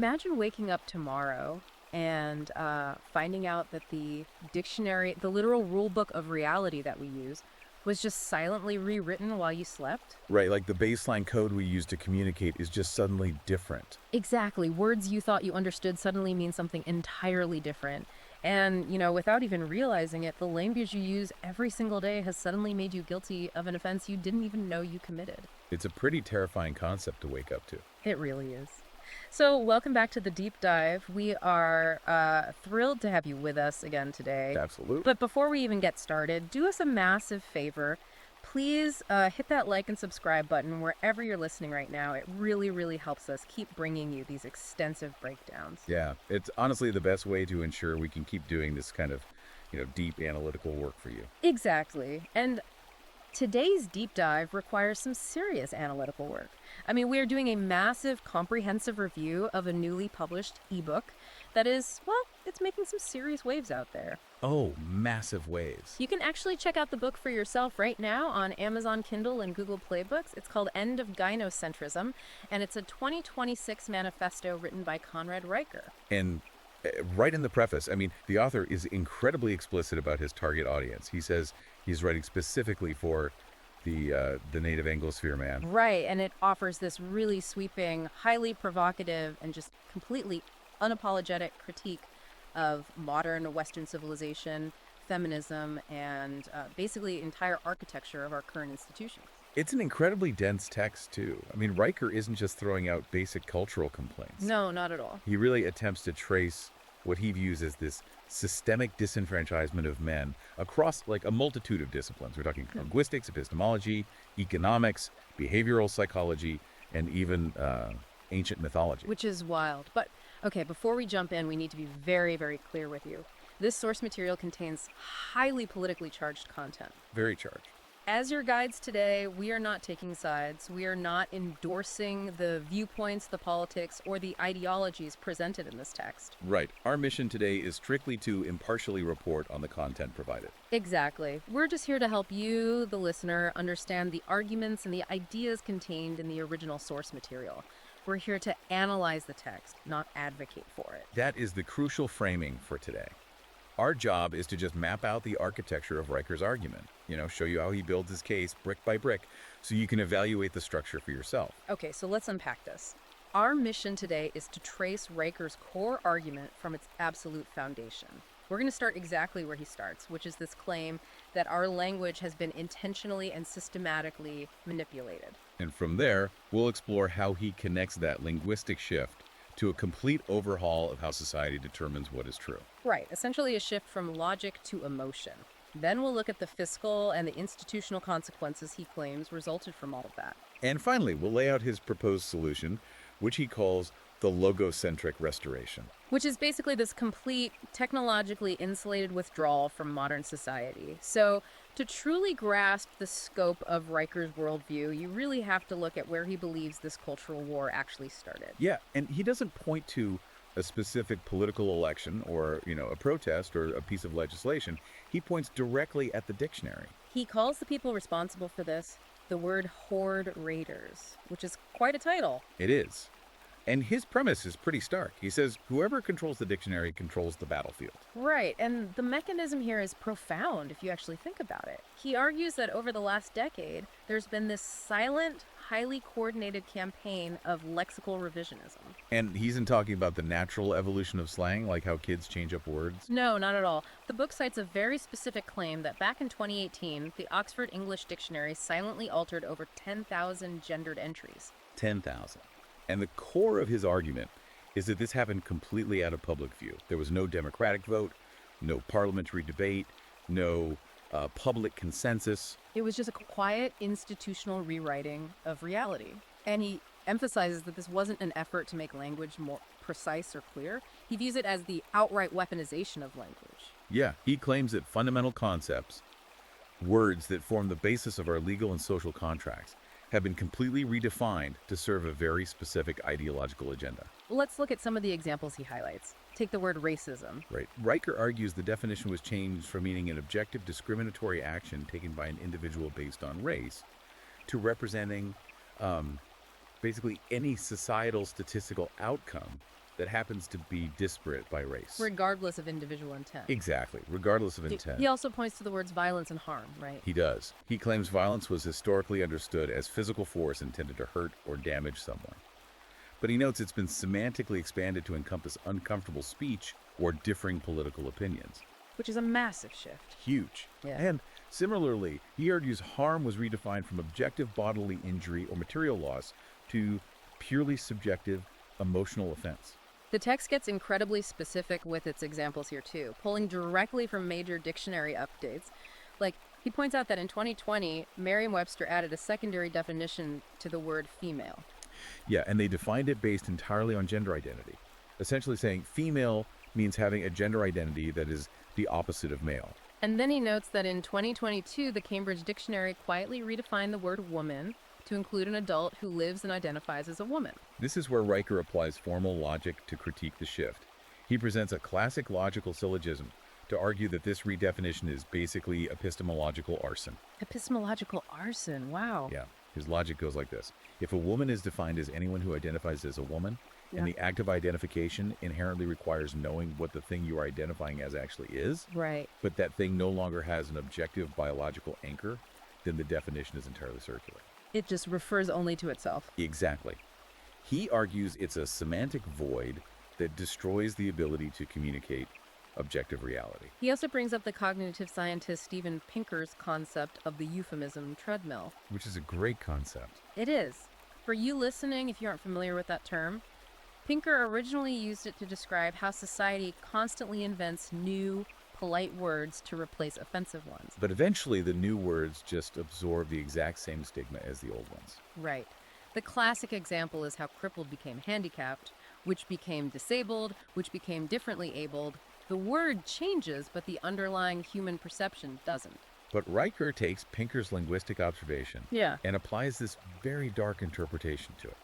imagine waking up tomorrow and finding out that the dictionary, the literal rule book of reality that we use, was just silently rewritten while you slept? Right, like the baseline code we use to communicate is just suddenly different. Exactly. Words you thought you understood suddenly mean something entirely different. And, without even realizing it, the language you use every single day has suddenly made you guilty of an offense you didn't even know you committed. It's a pretty terrifying concept to wake up to. It really is. So, welcome back to the deep dive. We are thrilled to have you with us again today. Absolutely. But before we even get started, do us a massive favor. Please hit that like and subscribe button wherever you're listening right now. It really, really helps us keep bringing you these extensive breakdowns. Yeah, it's honestly the best way to ensure we can keep doing this kind of, deep analytical work for you. Exactly. And today's deep dive requires some serious analytical work. I mean, we are doing a massive, comprehensive review of a newly published ebook that is, well, it's making some serious waves out there. Oh, massive waves. You can actually check out the book for yourself right now on Amazon Kindle and Google Play Books. It's called End of Gynocentrism, and it's a 2026 manifesto written by Conrad Riker. And right in the preface, the author is incredibly explicit about his target audience. He says he's writing specifically for the native Anglosphere man. Right, and it offers this really sweeping, highly provocative, and just completely unapologetic critique of modern Western civilization, feminism, and basically entire architecture of our current institutions. It's an incredibly dense text, too. Riker isn't just throwing out basic cultural complaints. No, not at all. He really attempts to trace what he views as this systemic disenfranchisement of men across a multitude of disciplines. We're talking linguistics, epistemology, economics, behavioral psychology, and even ancient mythology. Which is wild. But, okay, before we jump in, we need to be very, very clear with you. This source material contains highly politically charged content. Very charged. As your guides today, we are not taking sides. We are not endorsing the viewpoints, the politics, or the ideologies presented in this text. Right. Our mission today is strictly to impartially report on the content provided. Exactly. We're just here to help you, the listener, understand the arguments and the ideas contained in the original source material. We're here to analyze the text, not advocate for it. That is the crucial framing for today. Our job is to just map out the architecture of Riker's argument, show you how he builds his case brick by brick so you can evaluate the structure for yourself. Okay, so let's unpack this. Our mission today is to trace Riker's core argument from its absolute foundation. We're going to start exactly where he starts, which is this claim that our language has been intentionally and systematically manipulated. And from there, we'll explore how he connects that linguistic shift to a complete overhaul of how society determines what is true. Right, essentially a shift from logic to emotion. Then we'll look at the fiscal and the institutional consequences he claims resulted from all of that. And finally, we'll lay out his proposed solution, which he calls the logocentric restoration. Which is basically this complete, technologically insulated withdrawal from modern society. So, to truly grasp the scope of Riker's worldview, you really have to look at where he believes this cultural war actually started. Yeah, and he doesn't point to a specific political election or, a protest or a piece of legislation. He points directly at the dictionary. He calls the people responsible for this the word horde raiders, which is quite a title. It is. And his premise is pretty stark. He says whoever controls the dictionary controls the battlefield. Right, and the mechanism here is profound if you actually think about it. He argues that over the last decade, there's been this silent, highly coordinated campaign of lexical revisionism. And he isn't talking about the natural evolution of slang, like how kids change up words? No, not at all. The book cites a very specific claim that back in 2018, the Oxford English Dictionary silently altered over 10,000 gendered entries. 10,000. And the core of his argument is that this happened completely out of public view. There was no democratic vote, no parliamentary debate, no public consensus. It was just a quiet institutional rewriting of reality. And he emphasizes that this wasn't an effort to make language more precise or clear. He views it as the outright weaponization of language. Yeah, he claims that fundamental concepts, words that form the basis of our legal and social contracts, have been completely redefined to serve a very specific ideological agenda. Let's look at some of the examples he highlights. Take the word racism. Right. Riker argues the definition was changed from meaning an objective discriminatory action taken by an individual based on race to representing basically any societal statistical outcome that happens to be disparate by race. Regardless of individual intent. Exactly, regardless of intent. He also points to the words violence and harm, right? He does. He claims violence was historically understood as physical force intended to hurt or damage someone. But he notes it's been semantically expanded to encompass uncomfortable speech or differing political opinions. Which is a massive shift. Huge. Yeah. And similarly, he argues harm was redefined from objective bodily injury or material loss to purely subjective emotional offense. The text gets incredibly specific with its examples here too, pulling directly from major dictionary updates. Like, he points out that in 2020, Merriam-Webster added a secondary definition to the word female. Yeah, and they defined it based entirely on gender identity, essentially saying female means having a gender identity that is the opposite of male. And then he notes that in 2022, the Cambridge Dictionary quietly redefined the word woman to include an adult who lives and identifies as a woman. This is where Riker applies formal logic to critique the shift. He presents a classic logical syllogism to argue that this redefinition is basically epistemological arson. Epistemological arson, wow. Yeah, his logic goes like this. If a woman is defined as anyone who identifies as a woman, and the act of identification inherently requires knowing what the thing you are identifying as actually is, Right. but that thing no longer has an objective biological anchor, then the definition is entirely circular. It just refers only to itself. Exactly. He argues it's a semantic void that destroys the ability to communicate objective reality. He also brings up the cognitive scientist Steven Pinker's concept of the euphemism treadmill. Which is a great concept. It is. For you listening, if you aren't familiar with that term, Pinker originally used it to describe how society constantly invents new, polite words to replace offensive ones. But eventually, the new words just absorb the exact same stigma as the old ones. Right. The classic example is how crippled became handicapped, which became disabled, which became differently abled. The word changes, but the underlying human perception doesn't. But Riker takes Pinker's linguistic observation Yeah. and applies this very dark interpretation to it.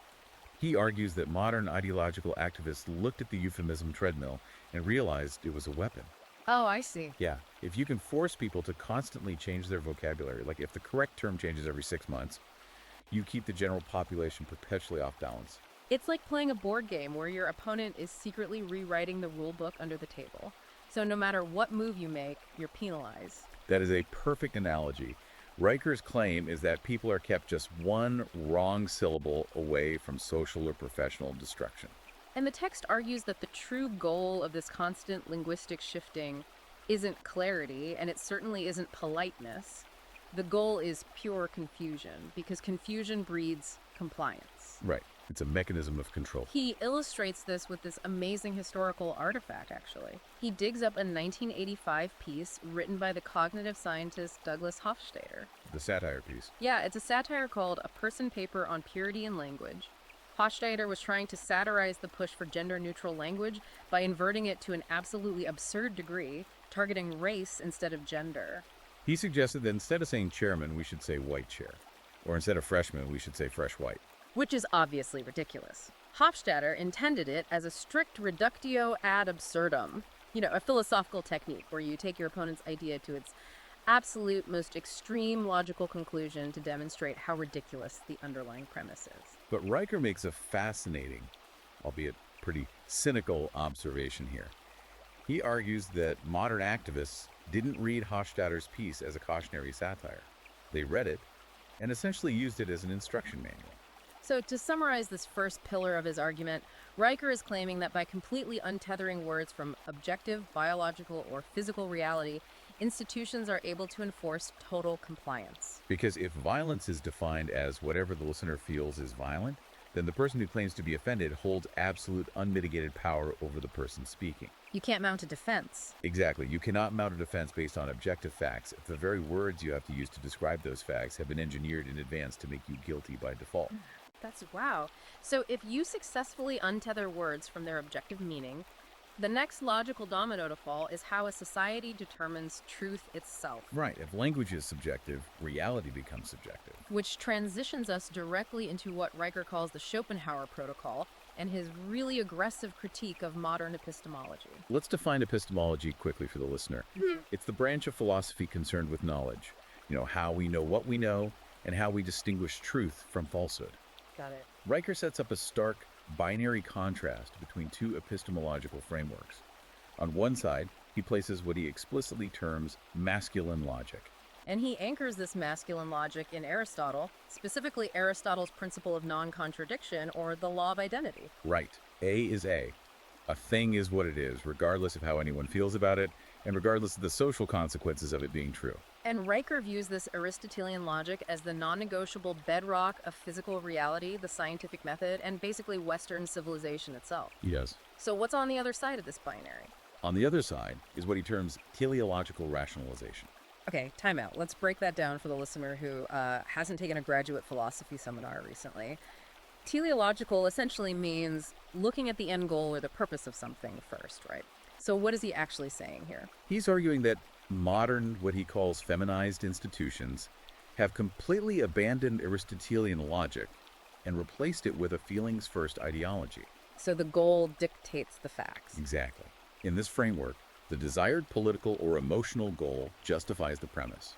He argues that modern ideological activists looked at the euphemism treadmill and realized it was a weapon. Oh, I see. Yeah, if you can force people to constantly change their vocabulary, like if the correct term changes every 6 months, you keep the general population perpetually off balance. It's like playing a board game where your opponent is secretly rewriting the rule book under the table. So no matter what move you make, you're penalized. That is a perfect analogy. Riker's claim is that people are kept just one wrong syllable away from social or professional destruction. And the text argues that the true goal of this constant linguistic shifting isn't clarity, and it certainly isn't politeness. The goal is pure confusion, because confusion breeds compliance. Right. It's a mechanism of control. He illustrates this with this amazing historical artifact, actually. He digs up a 1985 piece written by the cognitive scientist Douglas Hofstadter. The satire piece. Yeah, it's a satire called A Person Paper on Purity in Language. Hofstadter was trying to satirize the push for gender-neutral language by inverting it to an absolutely absurd degree, targeting race instead of gender. He suggested that instead of saying chairman, we should say white chair. Or instead of freshman, we should say fresh white. Which is obviously ridiculous. Hofstadter intended it as a strict reductio ad absurdum, a philosophical technique where you take your opponent's idea to its absolute, most extreme logical conclusion to demonstrate how ridiculous the underlying premise is. But Riker makes a fascinating, albeit pretty cynical observation here. He argues that modern activists didn't read Hofstadter's piece as a cautionary satire. They read it and essentially used it as an instruction manual. So to summarize this first pillar of his argument, Riker is claiming that by completely untethering words from objective, biological, or physical reality, institutions are able to enforce total compliance. Because if violence is defined as whatever the listener feels is violent, then the person who claims to be offended holds absolute unmitigated power over the person speaking. You can't mount a defense. Exactly. You cannot mount a defense based on objective facts if the very words you have to use to describe those facts have been engineered in advance to make you guilty by default. That's wow. So if you successfully untether words from their objective meaning, the next logical domino to fall is how a society determines truth itself. Right. If language is subjective, reality becomes subjective. Which transitions us directly into what Riker calls the Schopenhauer protocol and his really aggressive critique of modern epistemology. Let's define epistemology quickly for the listener. It's the branch of philosophy concerned with knowledge. How we know what we know and how we distinguish truth from falsehood. Got it. Riker sets up a stark binary contrast between two epistemological frameworks. On one side, he places what he explicitly terms masculine logic. And he anchors this masculine logic in Aristotle, specifically Aristotle's principle of non-contradiction, or the law of identity. Right. A is A. A thing is what it is, regardless of how anyone feels about it, and regardless of the social consequences of it being true. And Riker views this Aristotelian logic as the non-negotiable bedrock of physical reality, the scientific method, and basically Western civilization itself. He does. So what's on the other side of this binary? On the other side is what he terms teleological rationalization. Okay, time out. Let's break that down for the listener who hasn't taken a graduate philosophy seminar recently. Teleological essentially means looking at the end goal or the purpose of something first, right? So what is he actually saying here? He's arguing that modern, what he calls feminized institutions, have completely abandoned Aristotelian logic and replaced it with a feelings-first ideology. So the goal dictates the facts. Exactly. In this framework, the desired political or emotional goal justifies the premise.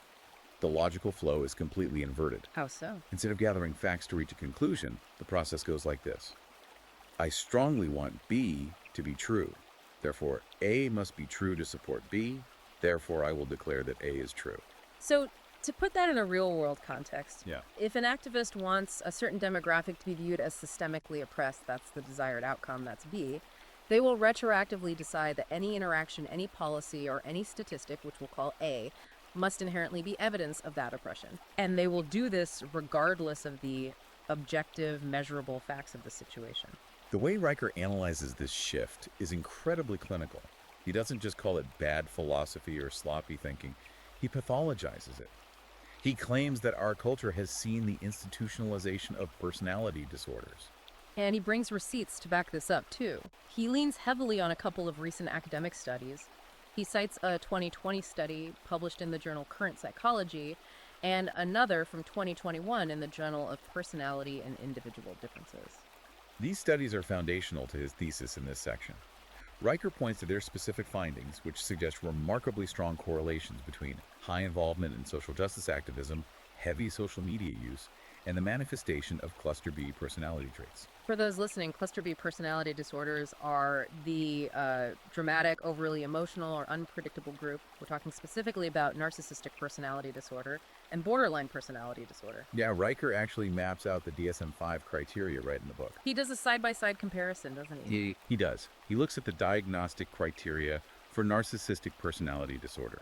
The logical flow is completely inverted. How so? Instead of gathering facts to reach a conclusion, the process goes like this. I strongly want B to be true. Therefore, A must be true to support B. Therefore, I will declare that A is true. So to put that in a real-world context, Yeah. if an activist wants a certain demographic to be viewed as systemically oppressed, that's the desired outcome, that's B, they will retroactively decide that any interaction, any policy, or any statistic, which we'll call A, must inherently be evidence of that oppression. And they will do this regardless of the objective, measurable facts of the situation. The way Riker analyzes this shift is incredibly clinical. He doesn't just call it bad philosophy or sloppy thinking. He pathologizes it. He claims that our culture has seen the institutionalization of personality disorders. And he brings receipts to back this up, too. He leans heavily on a couple of recent academic studies. He cites a 2020 study published in the journal Current Psychology and another from 2021 in the Journal of Personality and Individual Differences. These studies are foundational to his thesis in this section. Riker points to their specific findings, which suggest remarkably strong correlations between high involvement in social justice activism, heavy social media use, and the manifestation of cluster B personality traits. For those listening, cluster B personality disorders are the dramatic, overly emotional, or unpredictable group. We're talking specifically about narcissistic personality disorder and borderline personality disorder. Yeah, Riker actually maps out the DSM-5 criteria right in the book. He does a side-by-side comparison, doesn't he? He does. He looks at the diagnostic criteria for narcissistic personality disorder.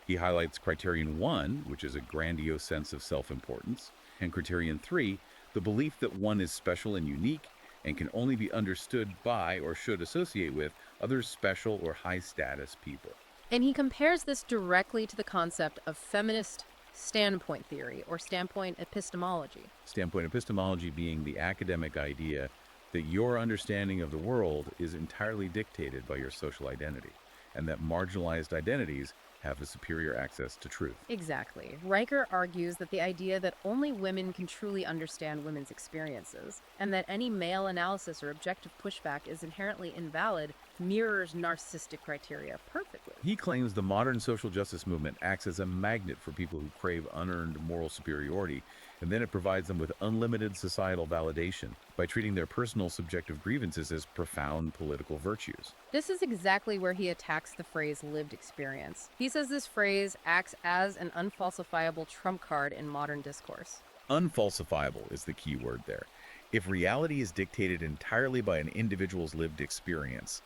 He highlights criterion 1, which is a grandiose sense of self-importance, and criterion 3, the belief that one is special and unique and can only be understood by or should associate with other special or high-status people. And he compares this directly to the concept of feminist standpoint theory or standpoint epistemology. Standpoint epistemology being the academic idea that your understanding of the world is entirely dictated by your social identity, and that marginalized identities have a superior access to truth. Exactly. Riker argues that the idea that only women can truly understand women's experiences, and that any male analysis or objective pushback is inherently invalid, mirrors narcissistic criteria perfectly. He claims the modern social justice movement acts as a magnet for people who crave unearned moral superiority, and then it provides them with unlimited societal validation by treating their personal subjective grievances as profound political virtues. This is exactly where he attacks the phrase lived experience. He says this phrase acts as an unfalsifiable trump card in modern discourse. Unfalsifiable is the key word there. If reality is dictated entirely by an individual's lived experience,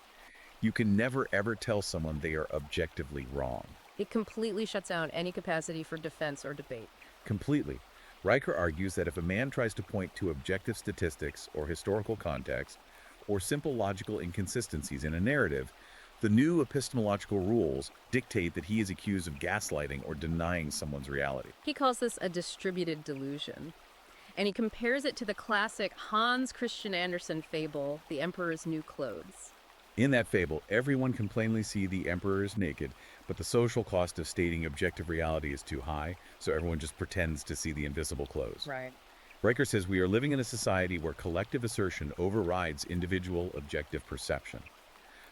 you can never ever tell someone they are objectively wrong. It completely shuts down any capacity for defense or debate. Completely. Riker argues that if a man tries to point to objective statistics or historical context, or simple logical inconsistencies in a narrative, the new epistemological rules dictate that he is accused of gaslighting or denying someone's reality. He calls this a distributed delusion. And he compares it to the classic Hans Christian Andersen fable, The Emperor's New Clothes. In that fable, everyone can plainly see the emperor is naked, but the social cost of stating objective reality is too high, so everyone just pretends to see the invisible clothes. Right. Riker says we are living in a society where collective assertion overrides individual objective perception.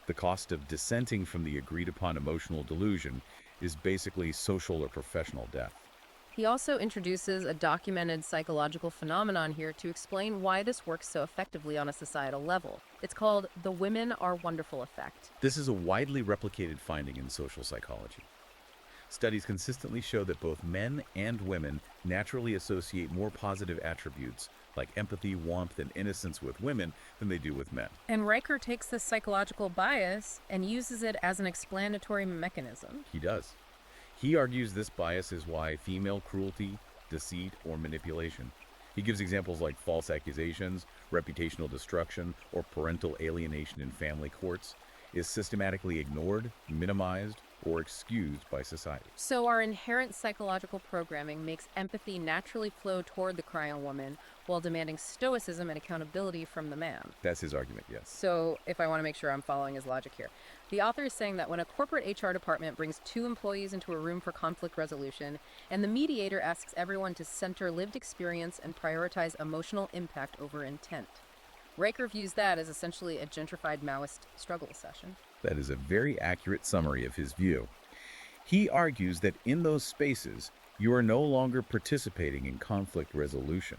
The cost of dissenting from the agreed-upon emotional delusion is basically social or professional death. He also introduces a documented psychological phenomenon here to explain why this works so effectively on a societal level. It's called the women are wonderful effect. This is a widely replicated finding in social psychology. Studies consistently show that both men and women naturally associate more positive attributes like empathy, warmth, and innocence with women than they do with men. And Riker takes this psychological bias and uses it as an explanatory mechanism. He does. He argues this bias is why female cruelty, deceit, or manipulation. He gives examples like false accusations, reputational destruction, or parental alienation in family courts is systematically ignored, minimized, or excused by society. So our inherent psychological programming makes empathy naturally flow toward the cryo woman while demanding stoicism and accountability from the man. That's his argument, yes. So if I want to make sure I'm following his logic here, the author is saying that when a corporate HR department brings two employees into a room for conflict resolution, and the mediator asks everyone to center lived experience and prioritize emotional impact over intent, Riker views that as essentially a gentrified Maoist struggle session. That is a very accurate summary of his view. He argues that in those spaces, you are no longer participating in conflict resolution.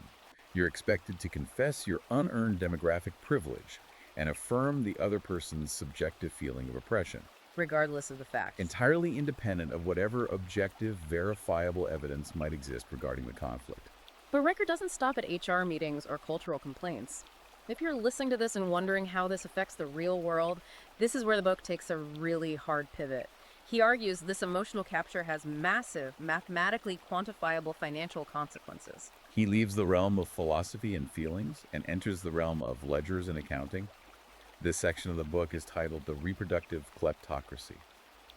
You're expected to confess your unearned demographic privilege and affirm the other person's subjective feeling of oppression, Regardless of the facts. entirely independent of whatever objective, verifiable evidence might exist regarding the conflict. But Riker doesn't stop at HR meetings or cultural complaints. If you're listening to this and wondering how this affects the real world, this is where the book takes a really hard pivot. He argues this emotional capture has massive, mathematically quantifiable financial consequences. He leaves the realm of philosophy and feelings and enters the realm of ledgers and accounting. This section of the book is titled The Reproductive Kleptocracy,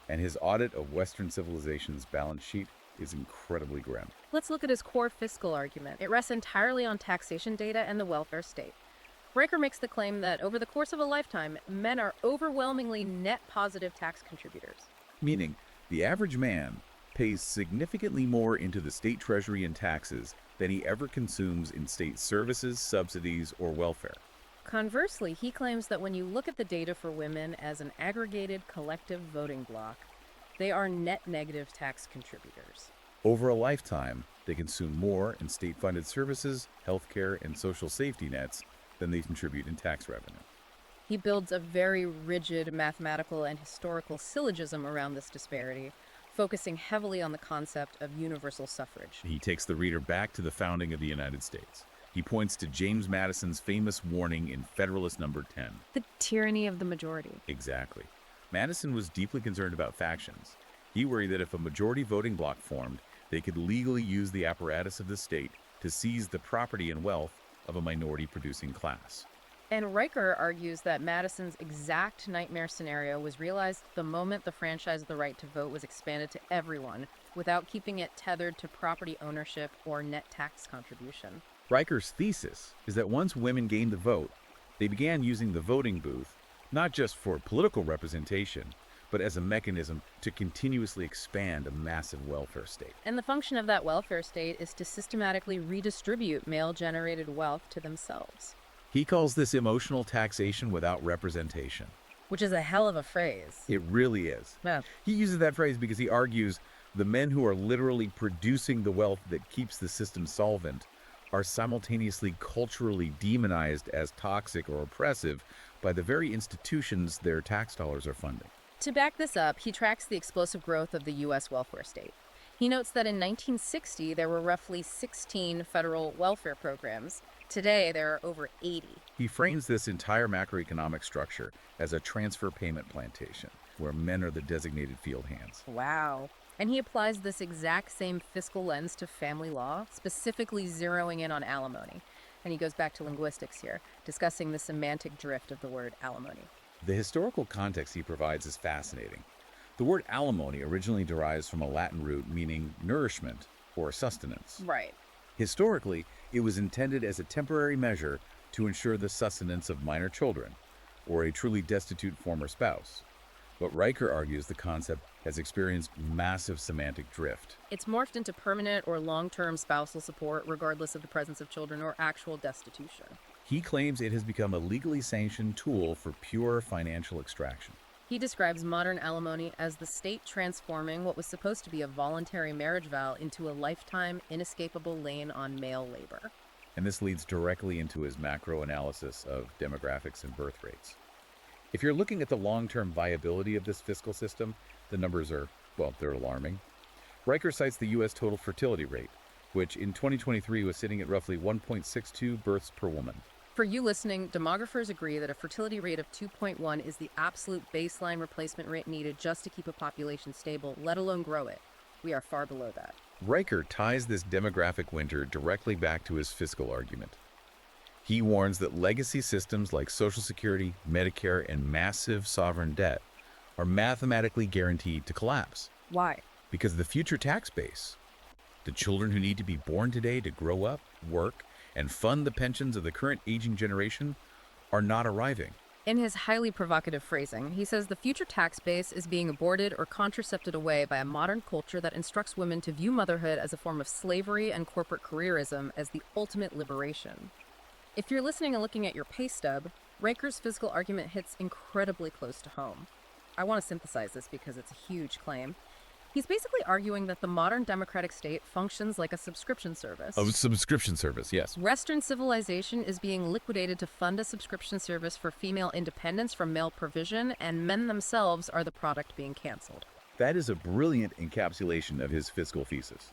and his audit of Western civilization's balance sheet is incredibly grim. Let's look at his core fiscal argument. It rests entirely on taxation data and the welfare state. Riker makes the claim that over the course of a lifetime, men are overwhelmingly net positive tax contributors. Meaning, the average man pays significantly more into the state treasury in taxes than he ever consumes in state services, subsidies, or welfare. Conversely, he claims that when you look at the data for women as an aggregated collective voting bloc, they are net negative tax contributors. Over a lifetime, they consume more in state-funded services, healthcare, and social safety nets than they contribute in tax revenue. He builds a very rigid mathematical and historical syllogism around this disparity, focusing heavily on the concept of universal suffrage. He takes the reader back to the founding of the United States. He points to James Madison's famous warning in Federalist Number 10. The tyranny of the majority. Exactly. Madison was deeply concerned about factions. He worried that if a majority voting bloc formed, they could legally use the apparatus of the state to seize the property and wealth of a minority-producing class. And Riker argues that Madison's exact nightmare scenario was realized the moment the franchise of the right to vote was expanded to everyone without keeping it tethered to property ownership or net tax contribution. Riker's thesis is that once women gained the vote, they began using the voting booth not just for political representation, but as a mechanism to continuously expand a massive welfare state. And the function of that welfare state is to systematically redistribute male-generated wealth to themselves. He calls this emotional taxation without representation. Which is a hell of a phrase. It really is. Yeah. He uses that phrase because he argues the men who are literally producing the wealth that keeps the system solvent are simultaneously culturally demonized as toxic or oppressive by the very institutions their tax dollars are funding. To back this up, he tracks the explosive growth of the U.S. welfare state. He notes that in 1960, there were roughly 16 federal welfare programs. Today, there are over 80. He frames this entire macroeconomic structure as a transfer payment plantation, where men are the designated field hands. Wow. And he applies this exact same fiscal lens to family law, specifically zeroing in on alimony. And he goes back to linguistics here, discussing the semantic drift of the word alimony. The historical context he provides is fascinating. The word alimony originally derives from a Latin root meaning nourishment or sustenance. Right. Historically, it was intended as a temporary measure to ensure the sustenance of minor children or a truly destitute former spouse. But Riker argues the concept has experienced massive semantic drift. It's morphed into permanent or long-term spousal support regardless of the presence of children or actual destitution. He claims it has become a legally sanctioned tool for pure financial extraction. He describes modern alimony as the state transforming what was supposed to be a voluntary marriage vow into a lifetime, inescapable lien on male labor. And this leads directly into his macro analysis of demographics and birth rates. If you're looking at the long-term viability of this fiscal system, the numbers are, well, they're alarming. Riker cites the U.S. total fertility rate, which in 2023 was sitting at roughly 1.62 births per woman. For you listening, demographers agree that a fertility rate of 2.1 is the absolute baseline replacement rate needed just to keep a population stable, let alone grow it. We are far below that. Riker ties this demographic winter directly back to his fiscal argument. He warns that legacy systems like Social Security, Medicare, and massive sovereign debt are mathematically guaranteed to collapse. Why? Because the future tax base, the children who need to be born today to grow up, work, and fund the pensions of the current aging generation, are not arriving. In his highly provocative phrasing, he says the future tax base is being aborted or contracepted away by a modern culture that instructs women to view motherhood as a form of slavery and corporate careerism as the ultimate liberation. If you're listening and looking at your pay stub, Riker's fiscal argument hits incredibly close to home. I want to synthesize this because it's a huge claim. He's basically arguing that the modern democratic state functions like a subscription service. A subscription service, yes. Western civilization is being liquidated to fund a subscription service for female independence from male provision, and men themselves are the product being canceled. That is a brilliant encapsulation of his fiscal thesis.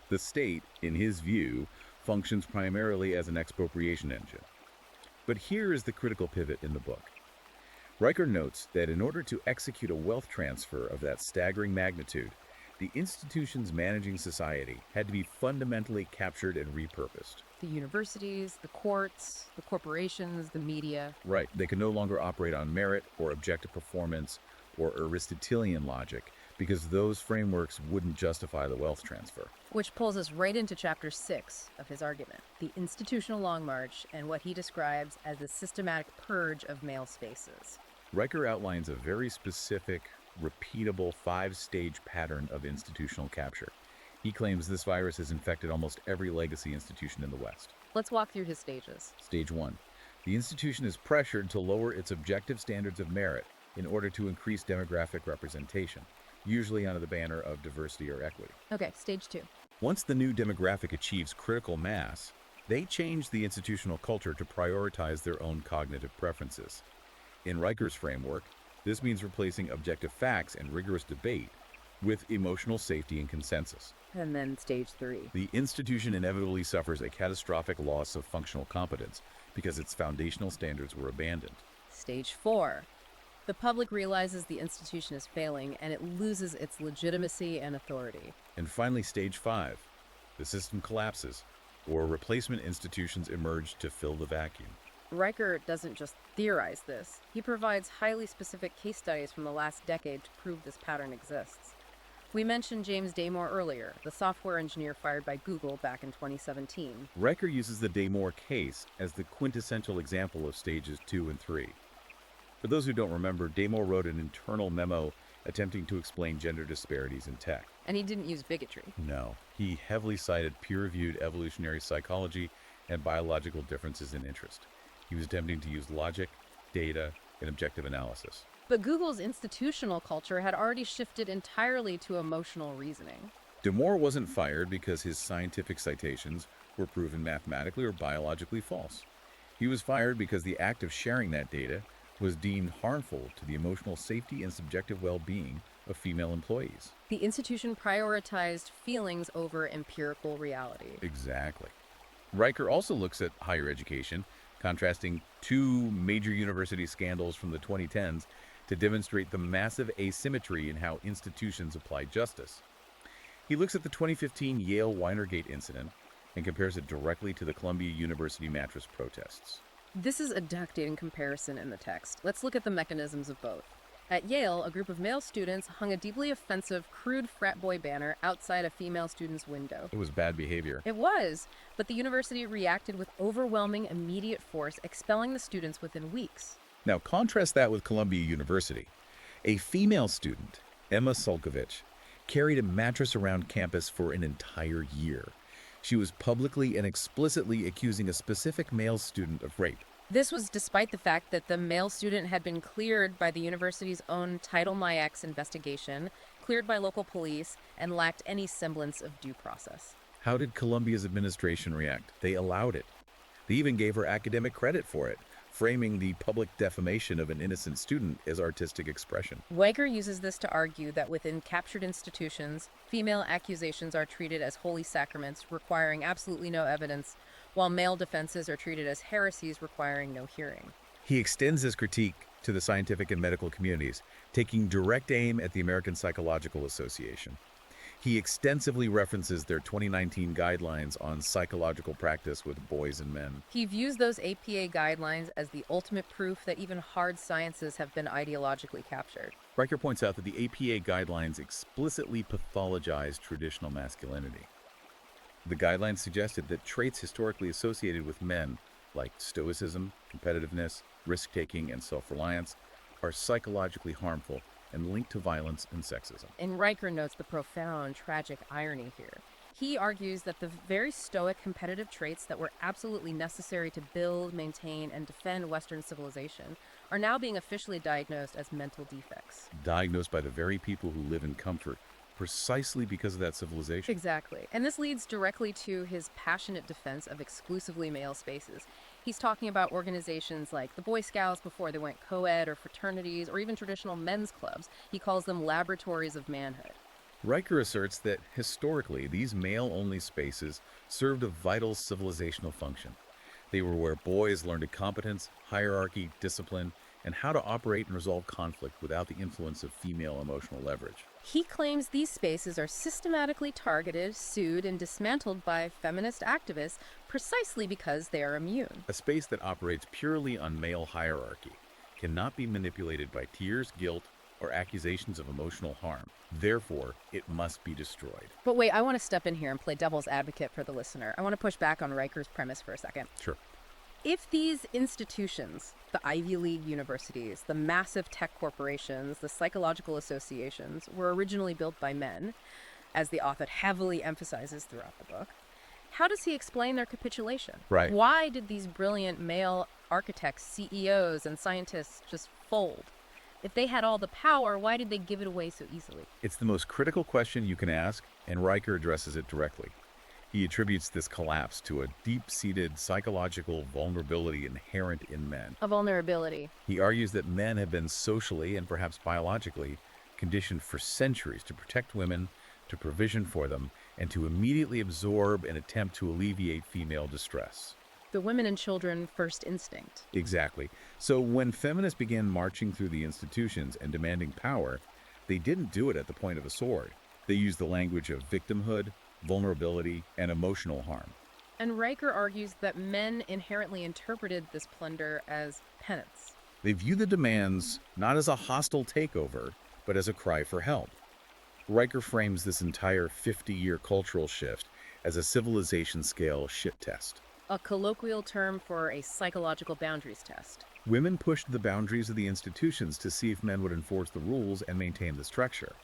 The state, in his view, functions primarily as an expropriation engine. But here is the critical pivot in the book. Riker notes that in order to execute a wealth transfer of that staggering magnitude, the institutions managing society had to be fundamentally captured and repurposed. The universities, the courts, the corporations, the media. Right. They could no longer operate on merit or objective performance or Aristotelian logic because those frameworks wouldn't justify the wealth transfer. Which pulls us right into chapter 6 of his argument, the institutional long march and what he describes as the systematic purge of male spaces. Riker outlines a very specific, repeatable 5-stage pattern of institutional capture. He claims this virus has infected almost every legacy institution in the West. Let's walk through his stages. Stage 1. The institution is pressured to lower its objective standards of merit in order to increase demographic representation, usually under the banner of diversity or equity. Okay, stage 2. Once the new demographic achieves critical mass, they change the institutional culture to prioritize their own cognitive preferences. In Riker's framework, this means replacing objective facts and rigorous debate with emotional safety and consensus. And then stage 3. The institution inevitably suffers a catastrophic loss of functional competence because its foundational standards were abandoned. Stage 4. The public realizes the institution is failing and it loses its legitimacy and authority. And finally, stage 5. The system collapses, or replacement institutions emerge to fill the vacuum. Riker doesn't just theorize this. He provides highly specific case studies from the last decade to prove this pattern exists. We mentioned James Damore earlier, the software engineer fired by Google back in 2017. Riker uses the Damore case as the quintessential example of stages 2 and 3. For those who don't remember, Damore wrote an internal memo attempting to explain gender disparities in tech. And he didn't use bigotry. No, he heavily cited peer-reviewed evolutionary psychology and biological differences in interest. He was attempting to use logic, data, and objective analysis. But Google's institutional culture had already shifted entirely to emotional reasoning. Damore wasn't fired because his scientific citations were proven mathematically or biologically false. He was fired because the act of sharing that data was deemed harmful to the emotional safety and subjective well-being of female employees. The institution prioritized feelings over empirical reality. Exactly. Riker also looks at higher education, contrasting 2 major university scandals from the 2010s to demonstrate the massive asymmetry in how institutions apply justice. He looks at the 2015 Yale Winergate incident and compares it directly to the Columbia University mattress protests. This is a duck-dating comparison in the text. Let's look at the mechanisms of both. At Yale, a group of male students hung a deeply offensive, crude frat boy banner outside a female student's window. It was bad behavior. It was, but the university reacted with overwhelming immediate force, expelling the students within weeks. Now contrast that with Columbia University. A female student, Emma Sulkovich, carried a mattress around campus for an entire year. She was publicly and explicitly accusing a specific male student of rape. This was despite the fact that the male student had been cleared by the university's own Title MyX investigation, cleared by local police, and lacked any semblance of due process. How did Columbia's administration react? They allowed it. They even gave her academic credit for it, framing the public defamation of an innocent student as artistic expression. Weiger uses this to argue that within captured institutions, female accusations are treated as holy sacraments, requiring absolutely no evidence, while male defenses are treated as heresies requiring no hearing. He extends his critique to the scientific and medical communities, taking direct aim at the American Psychological Association. He extensively references their 2019 guidelines on psychological practice with boys and men. He views those APA guidelines as the ultimate proof that even hard sciences have been ideologically captured. Riker points out that the APA guidelines explicitly pathologize traditional masculinity. The guidelines suggested that traits historically associated with men, like stoicism, competitiveness, risk-taking, and self-reliance, are psychologically harmful and linked to violence and sexism. And Riker notes the profound, tragic irony here. He argues that the very stoic competitive traits that were absolutely necessary to build, maintain, and defend Western civilization are now being officially diagnosed as mental defects. Diagnosed by the very people who live in comfort, precisely because of that civilization. Exactly. And this leads directly to his passionate defense of exclusively male spaces. He's talking about organizations like the Boy Scouts before they went co-ed, or fraternities, or even traditional men's clubs. He calls them laboratories of manhood. Riker asserts that historically, these male-only spaces served a vital civilizational function. They were where boys learned competence, hierarchy, discipline, and how to operate and resolve conflict without the influence of female emotional leverage. He claims these spaces are systematically targeted, sued, and dismantled by feminist activists precisely because they are immune. A space that operates purely on male hierarchy cannot be manipulated by tears, guilt, or accusations of emotional harm. Therefore, it must be destroyed. But wait, I want to step in here and play devil's advocate for the listener. I want to push back on Riker's premise for a second. Sure. If these institutions, the Ivy League universities, the massive tech corporations, the psychological associations, were originally built by men, as the author heavily emphasizes throughout the book, how does he explain their capitulation? Right. Why did these brilliant male architects, CEOs, and scientists just fold? If they had all the power, why did they give it away so easily? It's the most critical question you can ask, and Riker addresses it directly. He attributes this collapse to a deep-seated psychological vulnerability inherent in men. A vulnerability. He argues that men have been socially and perhaps biologically conditioned for centuries to protect women, to provision for them, and to immediately absorb and attempt to alleviate female distress. The women and children first instinct. Exactly. So when feminists began marching through the institutions and demanding power, they didn't do it at the point of a sword. They used the language of victimhood, vulnerability, and emotional harm. And Riker argues that men inherently interpreted this plunder as penance. They view the demands not as a hostile takeover, but as a cry for help. Riker frames this entire 50-year cultural shift as a civilization-scale shit test. A colloquial term for a psychological boundaries test. Women pushed the boundaries of the institutions to see if men would enforce the rules and maintain the structure.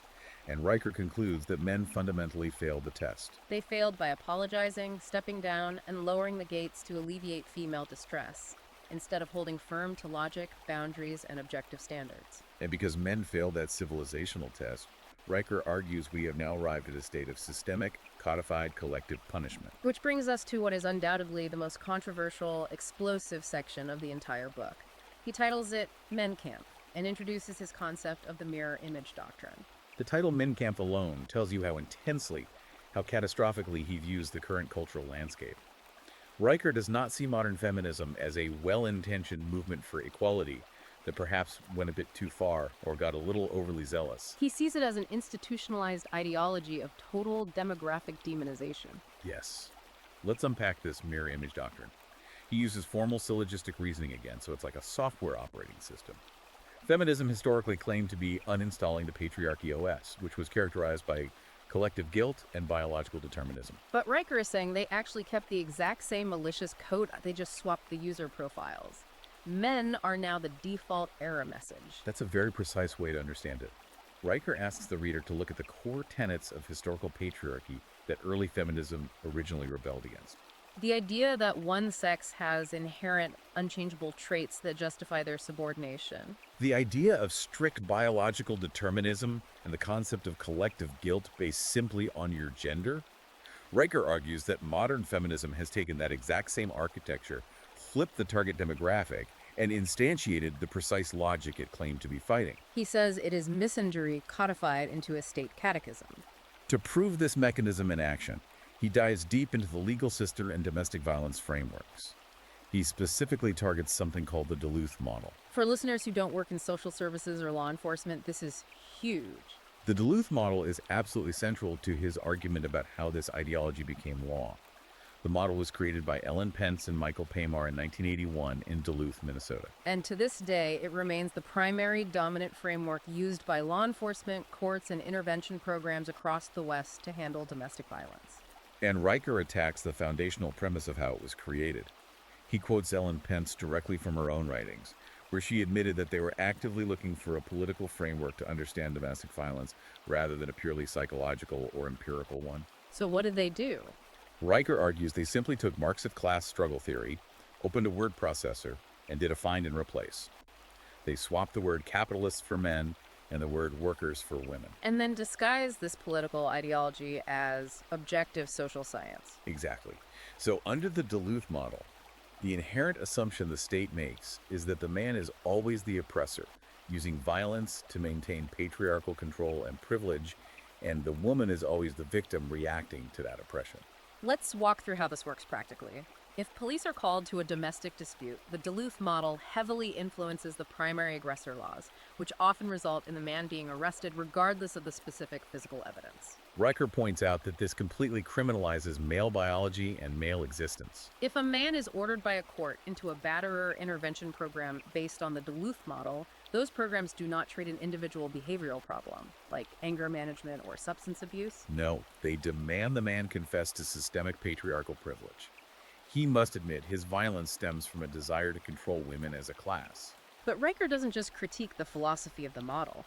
And Riker concludes that men fundamentally failed the test. They failed by apologizing, stepping down, and lowering the gates to alleviate female distress, instead of holding firm to logic, boundaries, and objective standards. And because men failed that civilizational test, Riker argues we have now arrived at a state of systemic, codified collective punishment. Which brings us to what is undoubtedly the most controversial, explosive section of the entire book. He titles it Men Camp and introduces his concept of the mirror image doctrine. The title Men Camp alone tells you how intensely, how catastrophically he views the current cultural landscape. Riker does not see modern feminism as a well-intentioned movement for equality that perhaps went a bit too far or got a little overly zealous. He sees it as an institutionalized ideology of total demographic demonization. Yes. Let's unpack this mirror image doctrine. He uses formal syllogistic reasoning again, so it's like a software operating system. Feminism historically claimed to be uninstalling the patriarchy OS, which was characterized by collective guilt and biological determinism. But Riker is saying they actually kept the exact same malicious code, they just swapped the user profiles. Men are now the default error message. That's a very precise way to understand it. Riker asks the reader to look at the core tenets of historical patriarchy that early feminism originally rebelled against. The idea that one sex has inherent, unchangeable traits that justify their subordination. The idea of strict biological determinism and the concept of collective guilt based simply on your gender. Riker argues that modern feminism has taken that exact same architecture, flipped the target demographic, and instantiated the precise logic it claimed to be fighting. He says it is misandry codified into a state catechism. To prove this mechanism in action, he dives deep into the legal system and domestic violence frameworks. He specifically targets something called the Duluth model. For listeners who don't work in social services or law enforcement, this is huge. The Duluth model is absolutely central to his argument about how this ideology became law. The model was created by Ellen Pence and Michael Paymar in 1981 in Duluth, Minnesota. And to this day, it remains the primary dominant framework used by law enforcement, courts, and intervention programs across the West to handle domestic violence. And Riker attacks the foundational premise of how it was created. He quotes Ellen Pence directly from her own writings, where she admitted that they were actively looking for a political framework to understand domestic violence rather than a purely psychological or empirical one. So what did they do? Riker argues they simply took Marxist class struggle theory, opened a word processor, and did a find and replace. They swapped the word capitalists for men and the word workers for women. And then disguised this political ideology as objective social science. Exactly. So under the Duluth model, the inherent assumption the state makes is that the man is always the oppressor, using violence to maintain patriarchal control and privilege, and the woman is always the victim reacting to that oppression. Let's walk through how this works practically. If police are called to a domestic dispute, the Duluth model heavily influences the primary aggressor laws, which often result in the man being arrested regardless of the specific physical evidence. Riker points out that this completely criminalizes male biology and male existence. If a man is ordered by a court into a batterer intervention program based on the Duluth model, those programs do not treat an individual behavioral problem, like anger management or substance abuse. No, they demand the man confess to systemic patriarchal privilege. He must admit his violence stems from a desire to control women as a class. But Riker doesn't just critique the philosophy of the model.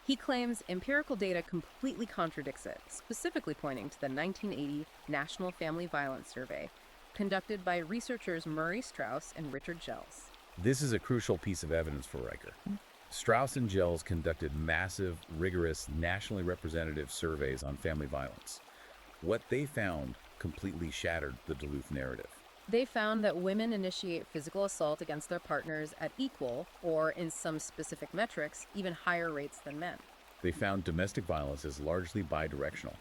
He claims empirical data completely contradicts it, specifically pointing to the 1980 National Family Violence Survey, conducted by researchers Murray Strauss and Richard Gels. This is a crucial piece of evidence for Riker. Strauss and Gels conducted massive, rigorous, nationally representative surveys on family violence. What they found completely shattered the Duluth narrative. They found that women initiate physical assault against their partners at equal, or in some specific metrics, even higher rates than men. They found domestic violence is largely bidirectional,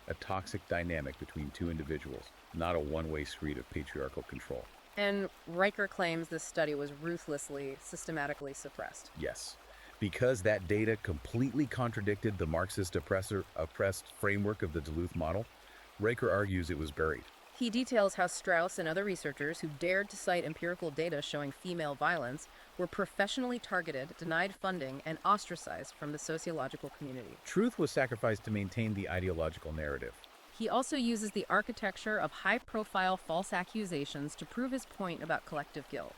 a toxic dynamic between two individuals, not a one-way street of patriarchal control. And Riker claims this study was ruthlessly, systematically suppressed. Yes, because that data completely contradicted the Marxist oppressed framework of the Duluth model, Riker argues it was buried. He details how Strauss and other researchers who dared to cite empirical data showing female violence were professionally targeted, denied funding, and ostracized from the sociological community. Truth was sacrificed to maintain the ideological narrative. He also uses the architecture of high-profile false accusations to prove his point about collective guilt.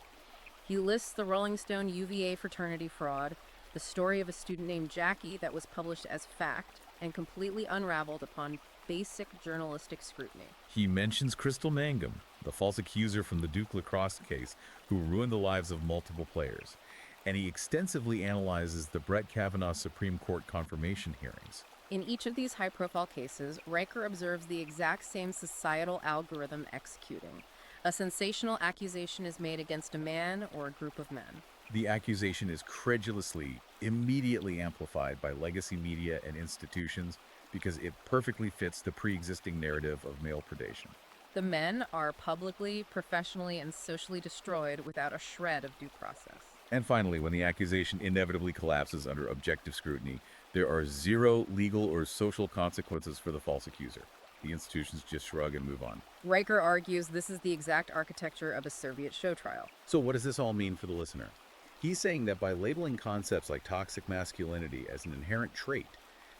He lists the Rolling Stone UVA fraternity fraud, the story of a student named Jackie that was published as fact and completely unraveled upon basic journalistic scrutiny. He mentions Crystal Mangum, the false accuser from the Duke lacrosse case who ruined the lives of multiple players, and he extensively analyzes the Brett Kavanaugh Supreme Court confirmation hearings. In each of these high-profile cases, Riker observes the exact same societal algorithm executing. A sensational accusation is made against a man or a group of men. The accusation is credulously, immediately amplified by legacy media and institutions because it perfectly fits the pre-existing narrative of male predation. The men are publicly, professionally, and socially destroyed without a shred of due process. And finally, when the accusation inevitably collapses under objective scrutiny, there are zero legal or social consequences for the false accuser. The institutions just shrug and move on. Riker argues this is the exact architecture of a Soviet show trial. So what does this all mean for the listener? He's saying that by labeling concepts like toxic masculinity as an inherent trait,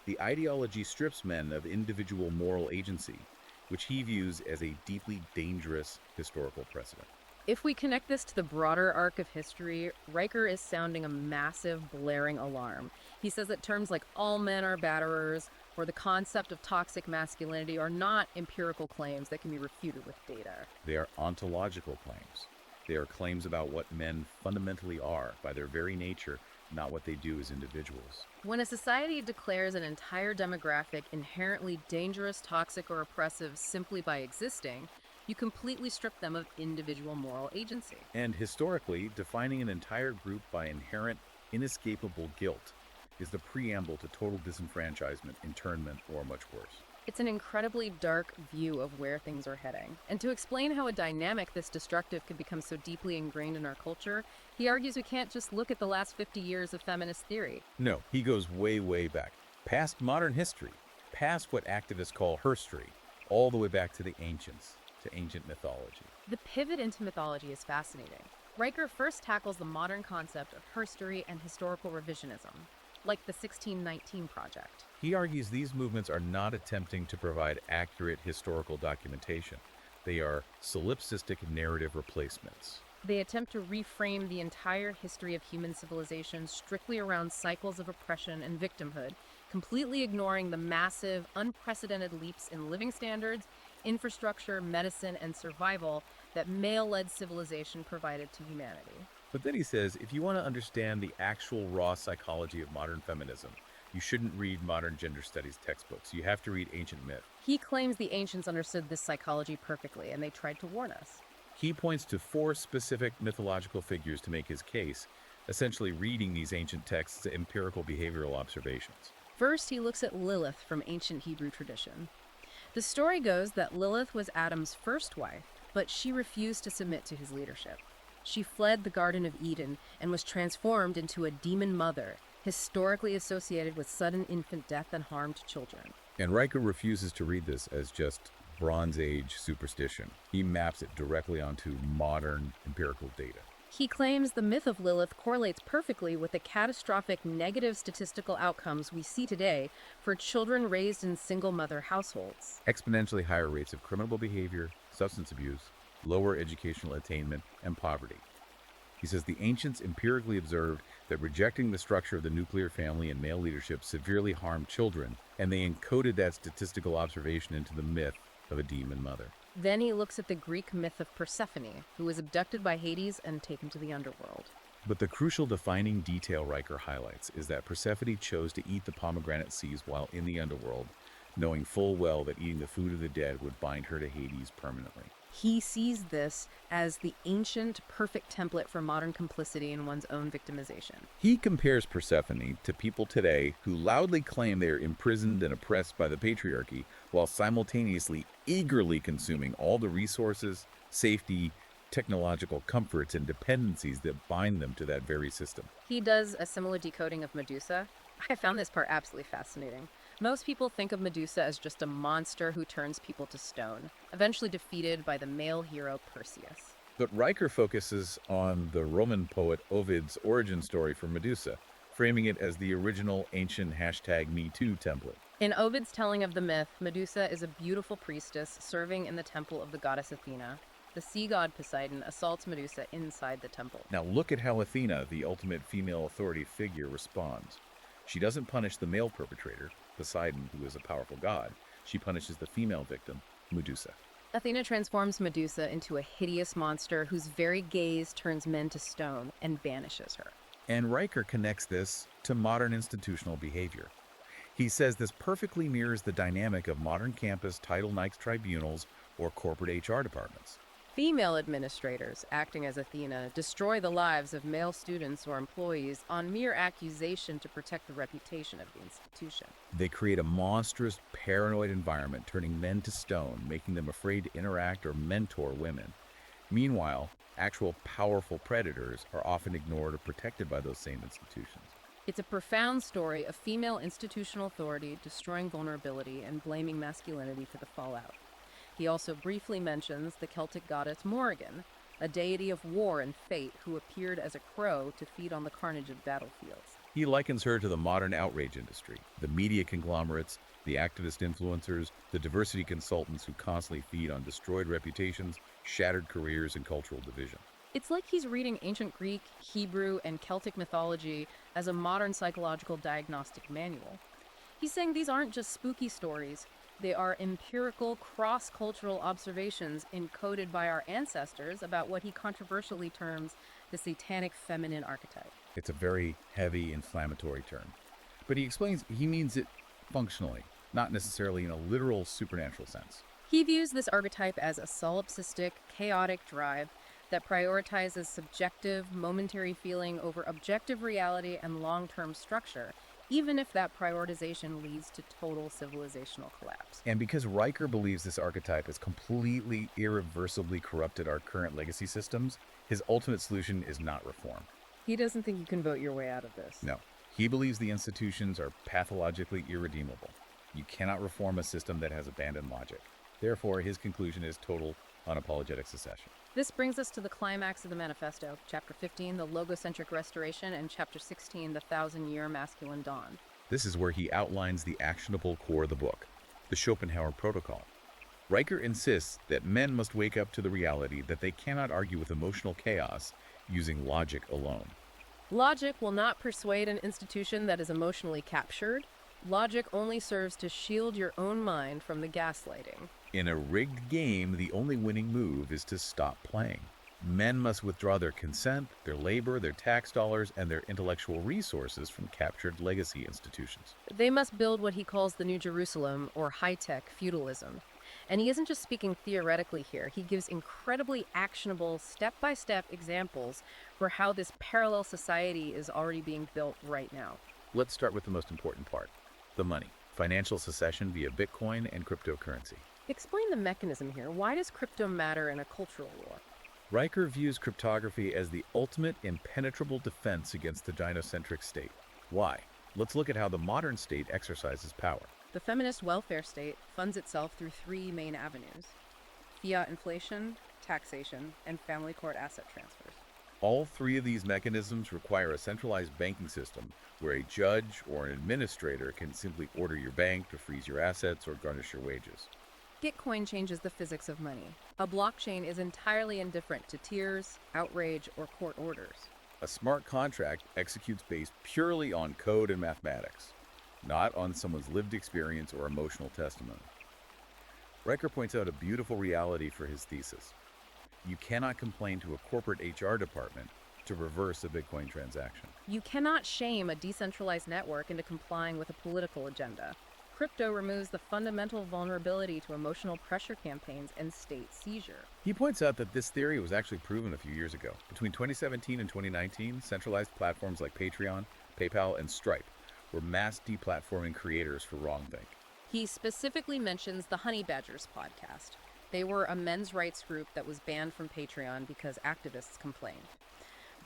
the ideology strips men of individual moral agency, which he views as a deeply dangerous historical precedent. If we connect this to the broader arc of history, Riker is sounding a massive, blaring alarm. He says that terms like all men are batterers, or the concept of toxic masculinity are not empirical claims that can be refuted with data. They are ontological claims. They are claims about what men fundamentally are by their very nature, not what they do as individuals. When a society declares an entire demographic inherently dangerous, toxic, or oppressive simply by existing, you completely strip them of individual moral agency. And historically, defining an entire group by inherent, inescapable guilt is the preamble to total disenfranchisement, internment, or much worse. It's an incredibly dark view of where things are heading. And to explain how a dynamic this destructive could become so deeply ingrained in our culture, he argues we can't just look at the last 50 years of feminist theory. No, he goes way, way back, past modern history, past what activists call herstory, all the way back to the ancients, to ancient mythology. The pivot into mythology is fascinating. Riker first tackles the modern concept of herstory and historical revisionism, like the 1619 Project. He argues these movements are not attempting to provide accurate historical documentation. They are solipsistic narrative replacements. They attempt to reframe the entire history of human civilization strictly around cycles of oppression and victimhood, completely ignoring the massive, unprecedented leaps in living standards, infrastructure, medicine, and survival that male-led civilization provided to humanity. But then he says, if you want to understand the actual raw psychology of modern feminism, you shouldn't read modern gender studies textbooks. You have to read ancient myth. He claims the ancients understood this psychology perfectly, and they tried to warn us. He points to 4 specific mythological figures to make his case, essentially reading these ancient texts as empirical behavioral observations. First, he looks at Lilith from ancient Hebrew tradition. The story goes that Lilith was Adam's first wife, but she refused to submit to his leadership. She fled the Garden of Eden and was transformed into a demon mother, historically associated with sudden infant death and harm to children. And Riker refuses to read this as just Bronze Age superstition. He maps it directly onto modern empirical data. He claims the myth of Lilith correlates perfectly with the catastrophic negative statistical outcomes we see today for children raised in single-mother households. Exponentially higher rates of criminal behavior, substance abuse, lower educational attainment, and poverty. He says the ancients empirically observed that rejecting the structure of the nuclear family and male leadership severely harmed children, and they encoded that statistical observation into the myth of a demon mother. Then he looks at the Greek myth of Persephone, who was abducted by Hades and taken to the underworld. But the crucial defining detail Riker highlights is that Persephone chose to eat the pomegranate seeds while in the underworld, knowing full well that eating the food of the dead would bind her to Hades permanently. He sees this as the ancient, perfect template for modern complicity in one's own victimization. He compares Persephone to people today who loudly claim they are imprisoned and oppressed by the patriarchy while simultaneously eagerly consuming all the resources, safety, technological comforts, and dependencies that bind them to that very system. He does a similar decoding of Medusa. I found this part absolutely fascinating. Most people think of Medusa as just a monster who turns people to stone, eventually defeated by the male hero Perseus. But Riker focuses on the Roman poet Ovid's origin story for Medusa, framing it as the original ancient #MeToo template. In Ovid's telling of the myth, Medusa is a beautiful priestess serving in the temple of the goddess Athena. The sea god Poseidon assaults Medusa inside the temple. Now look at how Athena, the ultimate female authority figure, responds. She doesn't punish the male perpetrator, Poseidon, who is a powerful god. She punishes the female victim, Medusa. Athena transforms Medusa into a hideous monster whose very gaze turns men to stone and banishes her. And Riker connects this to modern institutional behavior. He says this perfectly mirrors the dynamic of modern campus Title IX tribunals or corporate HR departments. Female administrators, acting as Athena, destroy the lives of male students or employees on mere accusation to protect the reputation of the institution. They create a monstrous, paranoid environment, turning men to stone, making them afraid to interact or mentor women. Meanwhile, actual powerful predators are often ignored or protected by those same institutions. It's a profound story of female institutional authority destroying vulnerability and blaming masculinity for the fallout. He also briefly mentions the Celtic goddess Morrigan, a deity of war and fate who appeared as a crow to feed on the carnage of battlefields. He likens her to the modern outrage industry, the media conglomerates, the activist influencers, the diversity consultants who constantly feed on destroyed reputations, shattered careers, and cultural division. It's like he's reading ancient Greek, Hebrew, and Celtic mythology as a modern psychological diagnostic manual. He's saying these aren't just spooky stories. They are empirical, cross-cultural observations encoded by our ancestors about what he controversially terms the satanic feminine archetype. It's a very heavy, inflammatory term. But he explains he means it functionally, not necessarily in a literal supernatural sense. He views this archetype as a solipsistic, chaotic drive that prioritizes subjective, momentary feeling over objective reality and long-term structure, even if that prioritization leads to total civilizational collapse. And because Riker believes this archetype has completely, irreversibly corrupted our current legacy systems, his ultimate solution is not reform. He doesn't think you can vote your way out of this. No. He believes the institutions are pathologically irredeemable. You cannot reform a system that has abandoned logic. Therefore, his conclusion is total, unapologetic secession. This brings us to the climax of the manifesto, Chapter 15, the logocentric restoration, and Chapter 16, the 1,000-year masculine dawn. This is where he outlines the actionable core of the book, the Schopenhauer Protocol. Riker insists that men must wake up to the reality that they cannot argue with emotional chaos using logic alone. Logic will not persuade an institution that is emotionally captured. Logic only serves to shield your own mind from the gaslighting. In a rigged game, the only winning move is to stop playing. Men must withdraw their consent, their labor, their tax dollars, and their intellectual resources from captured legacy institutions. They must build what he calls the New Jerusalem, or high-tech feudalism. And he isn't just speaking theoretically here. He gives incredibly actionable, step-by-step examples for how this parallel society is already being built right now. Let's start with the most important part, the money. Financial secession via Bitcoin and cryptocurrency. Explain the mechanism here. Why does crypto matter in a cultural war? Riker views cryptography as the ultimate impenetrable defense against the gynocentric state. Why? Let's look at how the modern state exercises power. The feminist welfare state funds itself through three main avenues: fiat inflation, taxation, and family court asset transfers. All three of these mechanisms require a centralized banking system where a judge or an administrator can simply order your bank to freeze your assets or garnish your wages. Gitcoin changes the physics of money. A blockchain is entirely indifferent to tears, outrage, or court orders. A smart contract executes based purely on code and mathematics, not on someone's lived experience or emotional testimony. Riker points out a beautiful reality for his thesis. You cannot complain to a corporate HR department to reverse a Bitcoin transaction. You cannot shame a decentralized network into complying with a political agenda. Crypto removes the fundamental vulnerability to emotional pressure campaigns and state seizure. He points out that this theory was actually proven a few years ago. Between 2017 and 2019, centralized platforms like Patreon, PayPal, and Stripe were mass deplatforming creators for wrongthink. He specifically mentions the Honey Badgers podcast. They were a men's rights group that was banned from Patreon because activists complained.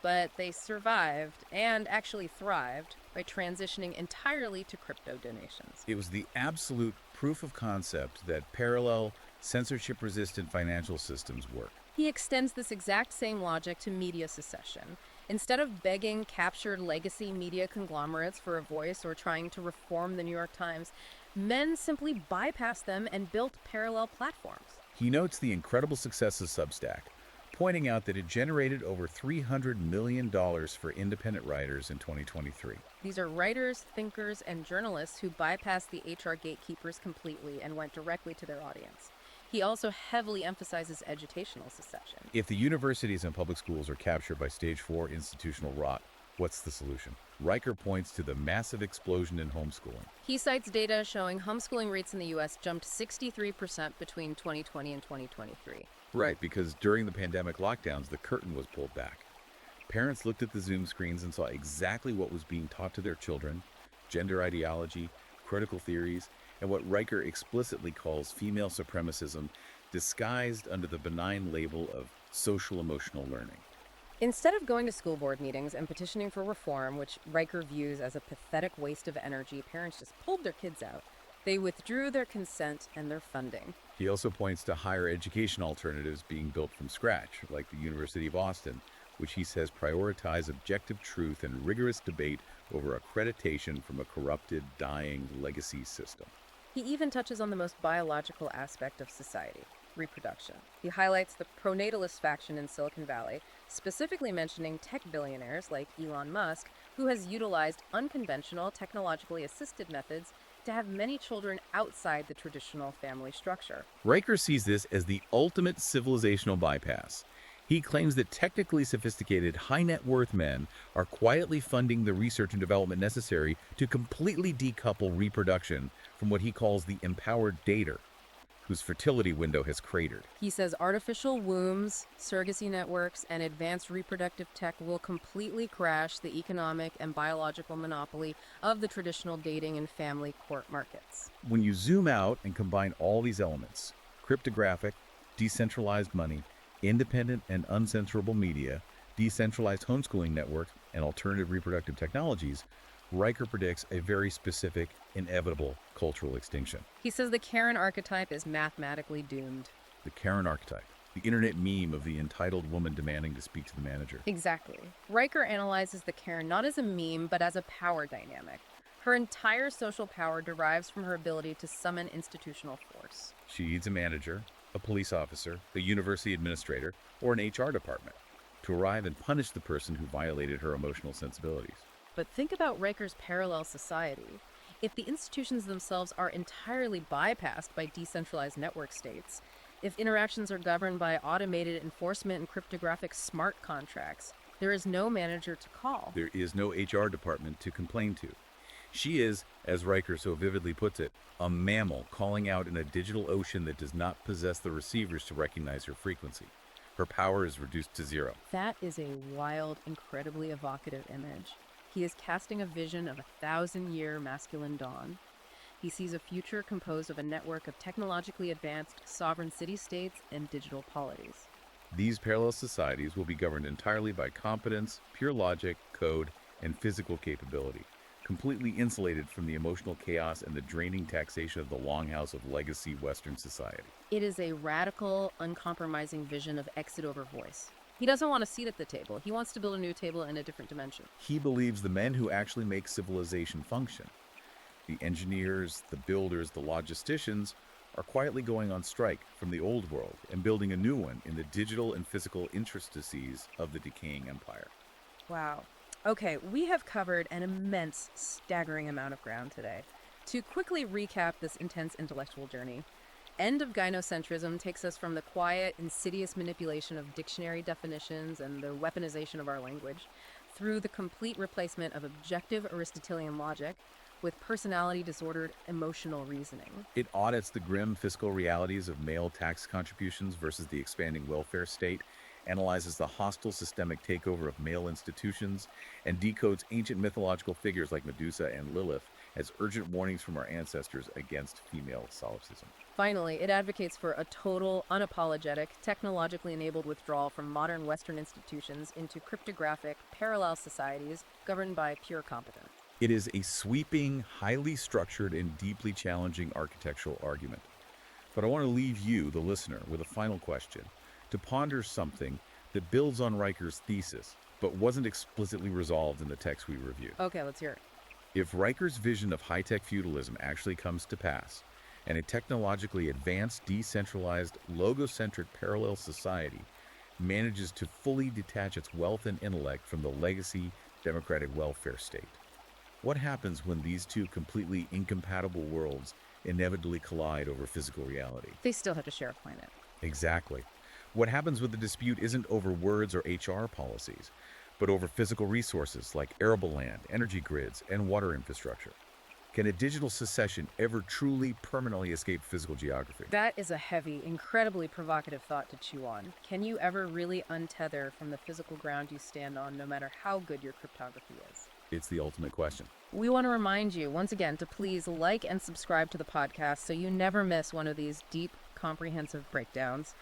But they survived and actually thrived by transitioning entirely to crypto donations. It was the absolute proof of concept that parallel, censorship-resistant financial systems work. He extends this exact same logic to media secession. Instead of begging captured legacy media conglomerates for a voice or trying to reform the New York Times, men simply bypassed them and built parallel platforms. He notes the incredible success of Substack, pointing out that it generated over $300 million for independent writers in 2023. These are writers, thinkers, and journalists who bypassed the HR gatekeepers completely and went directly to their audience. He also heavily emphasizes educational secession. If the universities and public schools are captured by stage 4 institutional rot, what's the solution? Riker points to the massive explosion in homeschooling. He cites data showing homeschooling rates in the U.S. jumped 63% between 2020 and 2023. Right, because during the pandemic lockdowns, the curtain was pulled back. Parents looked at the Zoom screens and saw exactly what was being taught to their children: gender ideology, critical theories, and what Riker explicitly calls female supremacism, disguised under the benign label of social-emotional learning. Instead of going to school board meetings and petitioning for reform, which Riker views as a pathetic waste of energy, parents just pulled their kids out. They withdrew their consent and their funding. He also points to higher education alternatives being built from scratch, like the University of Austin, which he says prioritize objective truth and rigorous debate over accreditation from a corrupted, dying legacy system. He even touches on the most biological aspect of society: reproduction. He highlights the pronatalist faction in Silicon Valley, specifically mentioning tech billionaires like Elon Musk, who has utilized unconventional, technologically assisted methods to have many children outside the traditional family structure. Riker sees this as the ultimate civilizational bypass. He claims that technically sophisticated, high-net-worth men are quietly funding the research and development necessary to completely decouple reproduction from what he calls the empowered dater, whose fertility window has cratered. He says artificial wombs, surrogacy networks, and advanced reproductive tech will completely crash the economic and biological monopoly of the traditional dating and family court markets. When you zoom out and combine all these elements, cryptographic, decentralized money, independent and uncensorable media, decentralized homeschooling networks, and alternative reproductive technologies, Riker predicts a very specific, inevitable cultural extinction. He says the Karen archetype is mathematically doomed. The Karen archetype, the internet meme of the entitled woman demanding to speak to the manager. Exactly. Riker analyzes the Karen not as a meme, but as a power dynamic. Her entire social power derives from her ability to summon institutional force. She needs a manager, a police officer, a university administrator, or an HR department to arrive and punish the person who violated her emotional sensibilities. But think about Riker's parallel society. If the institutions themselves are entirely bypassed by decentralized network states, if interactions are governed by automated enforcement and cryptographic smart contracts, there is no manager to call. There is no HR department to complain to. She is, as Riker so vividly puts it, a mammal calling out in a digital ocean that does not possess the receivers to recognize her frequency. Her power is reduced to zero. That is a wild, incredibly evocative image. He is casting a vision of a 1,000-year masculine dawn. He sees a future composed of a network of technologically advanced sovereign city-states and digital polities. These parallel societies will be governed entirely by competence, pure logic, code, and physical capability, completely insulated from the emotional chaos and the draining taxation of the longhouse of legacy Western society. It is a radical, uncompromising vision of exit over voice. He doesn't want a seat at the table. He wants to build a new table in a different dimension. He believes the men who actually make civilization function, the engineers, the builders, the logisticians, are quietly going on strike from the old world and building a new one in the digital and physical interstices of the decaying empire. Wow. Okay, we have covered an immense, staggering amount of ground today. To quickly recap this intense intellectual journey, End of Gynocentrism takes us from the quiet, insidious manipulation of dictionary definitions and the weaponization of our language through the complete replacement of objective Aristotelian logic with personality-disordered emotional reasoning. It audits the grim fiscal realities of male tax contributions versus the expanding welfare state, analyzes the hostile systemic takeover of male institutions, and decodes ancient mythological figures like Medusa and Lilith as urgent warnings from our ancestors against female solipsism. Finally, it advocates for a total, unapologetic, technologically enabled withdrawal from modern Western institutions into cryptographic, parallel societies governed by pure competence. It is a sweeping, highly structured, and deeply challenging architectural argument. But I want to leave you, the listener, with a final question, to ponder something that builds on Riker's thesis, but wasn't explicitly resolved in the text we reviewed. Okay, let's hear it. If Riker's vision of high-tech feudalism actually comes to pass, and a technologically advanced, decentralized, logocentric parallel society manages to fully detach its wealth and intellect from the legacy democratic welfare state, what happens when these two completely incompatible worlds inevitably collide over physical reality? They still have to share a planet. Exactly. What happens with the dispute isn't over words or HR policies, but over physical resources like arable land, energy grids, and water infrastructure. Can a digital secession ever truly permanently escape physical geography? That is a heavy, incredibly provocative thought to chew on. Can you ever really untether from the physical ground you stand on, no matter how good your cryptography is? It's the ultimate question. We want to remind you, once again, to please like and subscribe to the podcast so you never miss one of these deep, comprehensive breakdowns.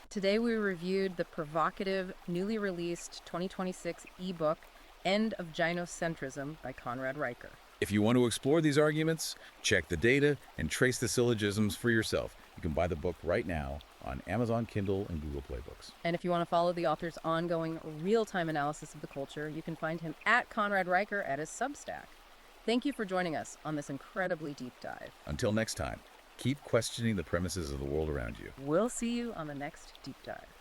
Today we reviewed the provocative, newly released 2026 ebook, End of Gynocentrism by Conrad Riker. If you want to explore these arguments, check the data, and trace the syllogisms for yourself, you can buy the book right now on Amazon Kindle and Google Play Books. And if you want to follow the author's ongoing real-time analysis of the culture, you can find him at Conrad Riker at his Substack. Thank you for joining us on this incredibly deep dive. Until next time, keep questioning the premises of the world around you. We'll see you on the next deep dive.